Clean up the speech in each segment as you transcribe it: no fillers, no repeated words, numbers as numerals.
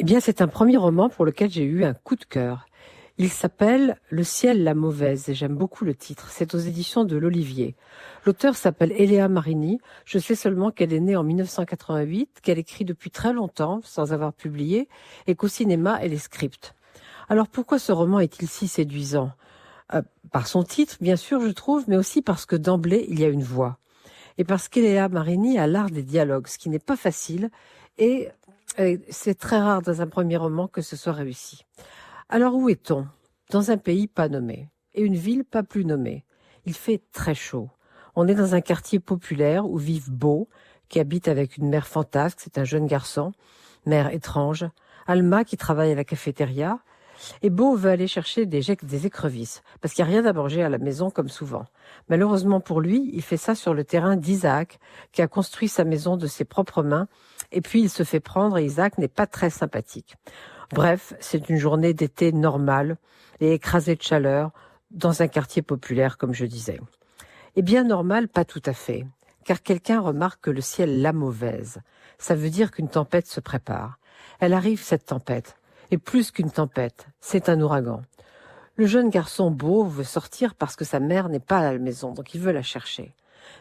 Eh bien, c'est un premier roman pour lequel j'ai eu un coup de cœur. Il s'appelle Le ciel, la mauvaise, et j'aime beaucoup le titre. C'est aux éditions de l'Olivier. L'auteur s'appelle Eléa Marini. Je sais seulement qu'elle est née en 1988, qu'elle écrit depuis très longtemps, sans avoir publié, et qu'au cinéma, elle est script. Alors pourquoi ce roman est-il si séduisant? Par son titre, bien sûr, je trouve, mais aussi parce que d'emblée, il y a une voix. Et parce qu'Eléa Marini a l'art des dialogues, ce qui n'est pas facile, et c'est très rare dans un premier roman que ce soit réussi. Alors où est-on? Dans un pays pas nommé, et une ville pas plus nommée. Il fait très chaud. On est dans un quartier populaire où vivent Beau, qui habite avec une mère fantasque, c'est un jeune garçon, mère étrange, Alma qui travaille à la cafétéria, et Beau veut aller chercher des écrevisses, parce qu'il n'y a rien à manger à la maison comme souvent. Malheureusement pour lui, il fait ça sur le terrain d'Isaac, qui a construit sa maison de ses propres mains, et puis il se fait prendre et Isaac n'est pas très sympathique. Bref, c'est une journée d'été normale et écrasée de chaleur dans un quartier populaire, comme je disais. Eh bien, normal, pas tout à fait, car quelqu'un remarque que le ciel la mauvaise. Ça veut dire qu'une tempête se prépare. Elle arrive, cette tempête. Et plus qu'une tempête, c'est un ouragan. Le jeune garçon Beau veut sortir parce que sa mère n'est pas à la maison, donc il veut la chercher.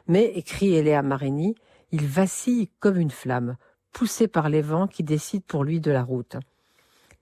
Mais, écrit Eléa Marini, il vacille comme une flamme, poussé par les vents qui décident pour lui de la route.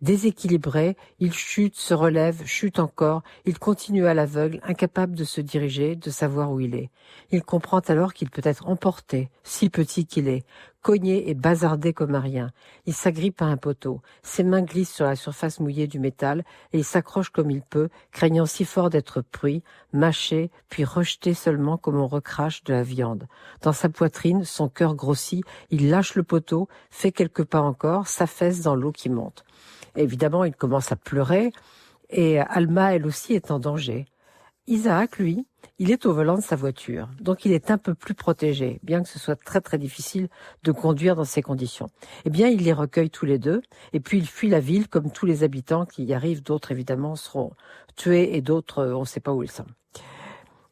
Déséquilibré, il chute, se relève, chute encore, il continue à l'aveugle, incapable de se diriger, de savoir où il est. Il comprend alors qu'il peut être emporté, si petit qu'il est, cogné et bazardé comme un rien. Il s'agrippe à un poteau, ses mains glissent sur la surface mouillée du métal et il s'accroche comme il peut, craignant si fort d'être pris, mâché, puis rejeté seulement comme on recrache de la viande. Dans sa poitrine, son cœur grossit, il lâche le poteau, fait quelques pas encore, s'affaisse dans l'eau qui monte. Évidemment, il commence à pleurer et Alma, elle aussi, est en danger. Isaac, lui, il est au volant de sa voiture, donc il est un peu plus protégé, bien que ce soit très très difficile de conduire dans ces conditions. Eh bien, il les recueille tous les deux, et puis il fuit la ville comme tous les habitants qui y arrivent. D'autres, évidemment, seront tués et d'autres, on ne sait pas où ils sont.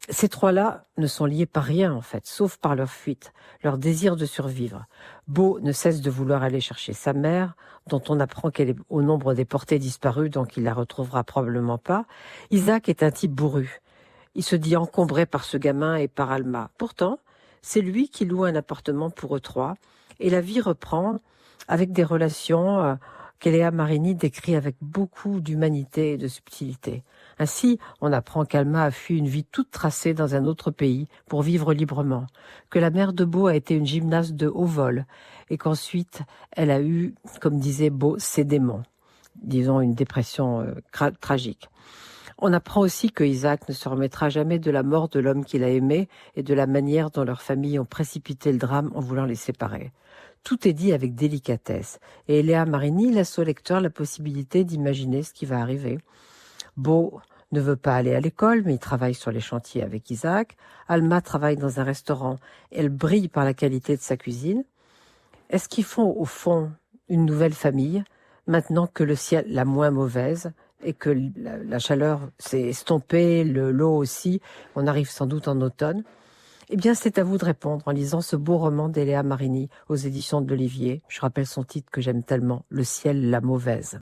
Ces trois-là ne sont liés par rien, en fait, sauf par leur fuite, leur désir de survivre. Beau ne cesse de vouloir aller chercher sa mère, dont on apprend qu'elle est au nombre des portées disparues, donc il la retrouvera probablement pas. Isaac est un type bourru. Il se dit encombré par ce gamin et par Alma. Pourtant, c'est lui qui loue un appartement pour eux trois, et la vie reprend avec des relations qu'Eléa Marini décrit avec beaucoup d'humanité et de subtilité. Ainsi, on apprend qu'Alma a fui une vie toute tracée dans un autre pays pour vivre librement, que la mère de Beau a été une gymnaste de haut vol et qu'ensuite elle a eu, comme disait Beau, ses démons, disons une dépression tragique. On apprend aussi que Isaac ne se remettra jamais de la mort de l'homme qu'il a aimé et de la manière dont leurs familles ont précipité le drame en voulant les séparer. Tout est dit avec délicatesse et Eléa Marini laisse au lecteur la possibilité d'imaginer ce qui va arriver. Beau ne veut pas aller à l'école, mais il travaille sur les chantiers avec Isaac. Alma travaille dans un restaurant. Elle brille par la qualité de sa cuisine. Est-ce qu'ils font, au fond, une nouvelle famille, maintenant que le ciel, la moins mauvaise, et que la chaleur s'est estompée, l'eau aussi, on arrive sans doute en automne? Eh bien, c'est à vous de répondre en lisant ce beau roman d'Eléa Marini aux éditions de l'Olivier. Je rappelle son titre que j'aime tellement, Le ciel, la mauvaise.